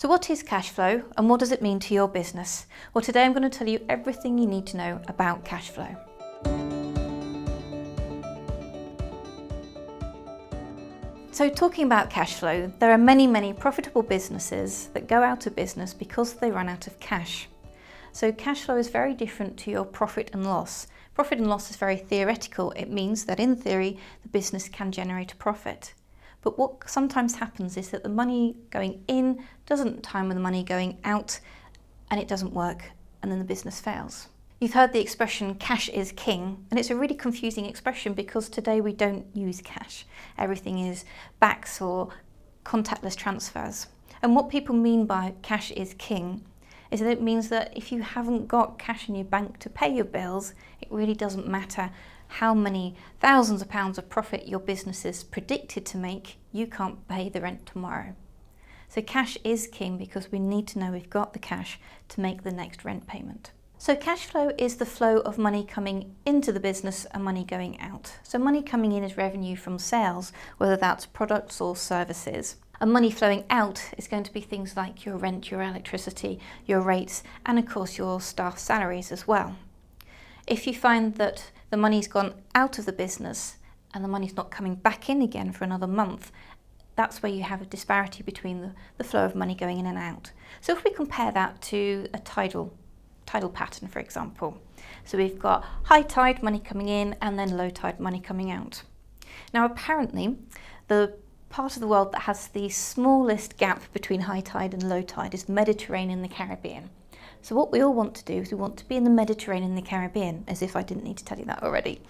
So what is cash flow and what does it mean to your business? Well, today I'm going to tell you everything you need to know about cash flow. So talking about cash flow, there are many profitable businesses that go out of business because they run out of cash. So cash flow is very different to your profit and loss. Profit and loss is very theoretical. It means that in theory, the business can generate a profit. But what sometimes happens is that the money going in doesn't time with the money going out and it doesn't work and then the business fails. You've heard the expression cash is king, and it's a really confusing expression because today we don't use cash. Everything is backs or contactless transfers. And what people mean by cash is king is that it means that if you haven't got cash in your bank to pay your bills, it really doesn't matter how many thousands of pounds of profit your business is predicted to make, you can't pay the rent tomorrow. So cash is king because we need to know we've got the cash to make the next rent payment. So cash flow is the flow of money coming into the business and money going out. So money coming in is revenue from sales, whether that's products or services. And money flowing out is going to be things like your rent, your electricity, your rates, and of course your staff salaries as well. If you find that the money's gone out of the business and the money's not coming back in again for another month, that's where you have a disparity between the flow of money going in and out. So if we compare that to a tidal pattern, for example. So we've got high tide money coming in and then low tide money coming out. Now apparently the part of the world that has the smallest gap between high tide and low tide is the Mediterranean and the Caribbean. So what we all want to do is we want to be in the Mediterranean and the Caribbean, as if I didn't need to tell you that already.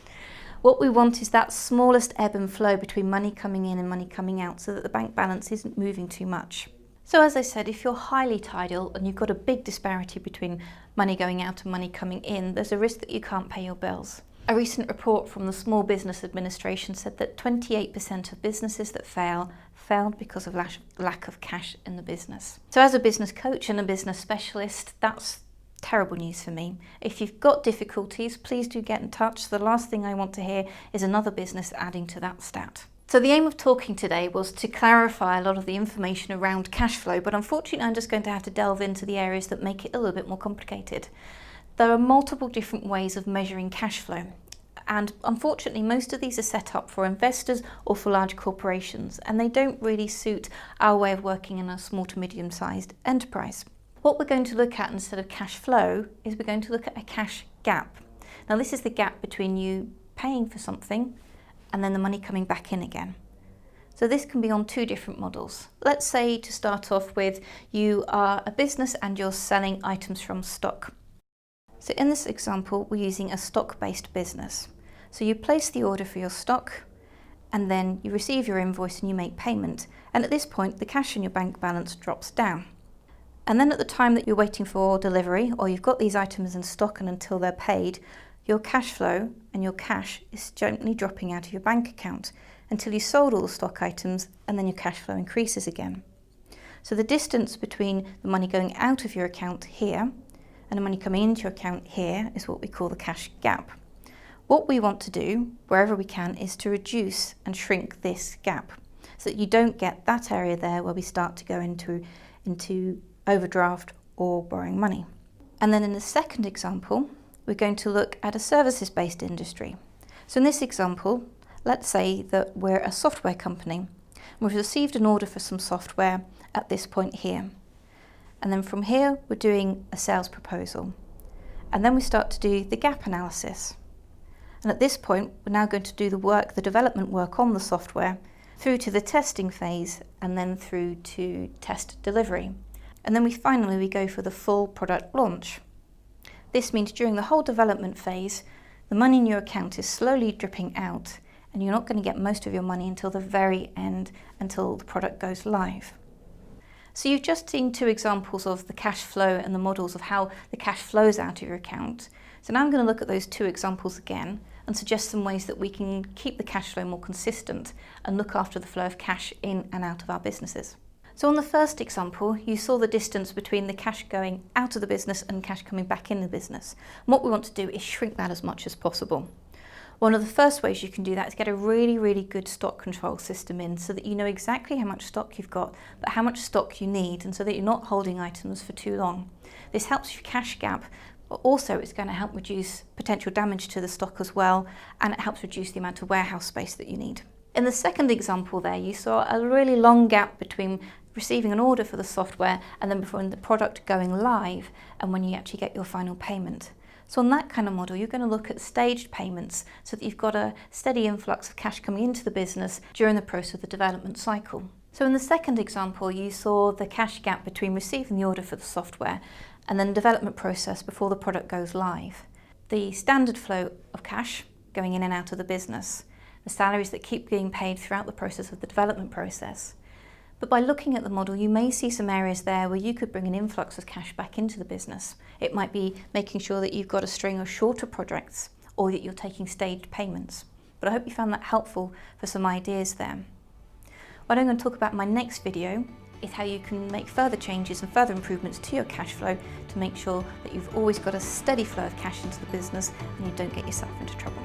What we want is that smallest ebb and flow between money coming in and money coming out so that the bank balance isn't moving too much. So as I said, if you're highly tidal and you've got a big disparity between money going out and money coming in, there's a risk that you can't pay your bills. A recent report from the Small Business Administration said that 28% of businesses that failed because of lack of cash in the business. So as a business coach and a business specialist, that's terrible news for me. If you've got difficulties, please do get in touch. The last thing I want to hear is another business adding to that stat. So the aim of talking today was to clarify a lot of the information around cash flow, but unfortunately I'm just going to have to delve into the areas that make it a little bit more complicated. There are multiple different ways of measuring cash flow, and unfortunately most of these are set up for investors or for large corporations, and they don't really suit our way of working in a small to medium-sized enterprise. What we're going to look at instead of cash flow is we're going to look at a cash gap. Now this is the gap between you paying for something and then the money coming back in again. So this can be on two different models. Let's say to start off with, you are a business and you're selling items from stock. So in this example, we're using a stock-based business. So you place the order for your stock and then you receive your invoice and you make payment. And at this point, the cash in your bank balance drops down. And then at the time that you're waiting for delivery or you've got these items in stock and until they're paid, your cash flow and your cash is gently dropping out of your bank account until you sold all the stock items and then your cash flow increases again. So the distance between the money going out of your account here and the money coming into your account here is what we call the cash gap. What we want to do, wherever we can, is to reduce and shrink this gap so that you don't get that area there where we start to go into overdraft or borrowing money. And then in the second example, we're going to look at a services-based industry. So in this example, let's say that we're a software company. We've received an order for some software at this point here. And then from here, we're doing a sales proposal. And then we start to do the gap analysis. And at this point, we're now going to do the development work on the software through to the testing phase and then through to test delivery. And then we go for the full product launch. This means during the whole development phase, the money in your account is slowly dripping out and you're not going to get most of your money until the very end, until the product goes live. So you've just seen two examples of the cash flow and the models of how the cash flows out of your account. So now I'm going to look at those two examples again and suggest some ways that we can keep the cash flow more consistent and look after the flow of cash in and out of our businesses. So on the first example, you saw the distance between the cash going out of the business and cash coming back in the business. And what we want to do is shrink that as much as possible. One of the first ways you can do that is get a really good stock control system in, so that you know exactly how much stock you've got, but how much stock you need, and so that you're not holding items for too long. This helps your cash gap, but also it's going to help reduce potential damage to the stock as well, and it helps reduce the amount of warehouse space that you need. In the second example there, you saw a really long gap between receiving an order for the software and then before the product going live and when you actually get your final payment. So on that kind of model, you're going to look at staged payments so that you've got a steady influx of cash coming into the business during the process of the development cycle. So in the second example, you saw the cash gap between receiving the order for the software and then the development process before the product goes live. The standard flow of cash going in and out of the business, the salaries that keep being paid throughout the process of the development process. But by looking at the model, you may see some areas there where you could bring an influx of cash back into the business. It might be making sure that you've got a string of shorter projects or that you're taking staged payments. But I hope you found that helpful for some ideas there. What I'm going to talk about in my next video is how you can make further changes and further improvements to your cash flow to make sure that you've always got a steady flow of cash into the business and you don't get yourself into trouble.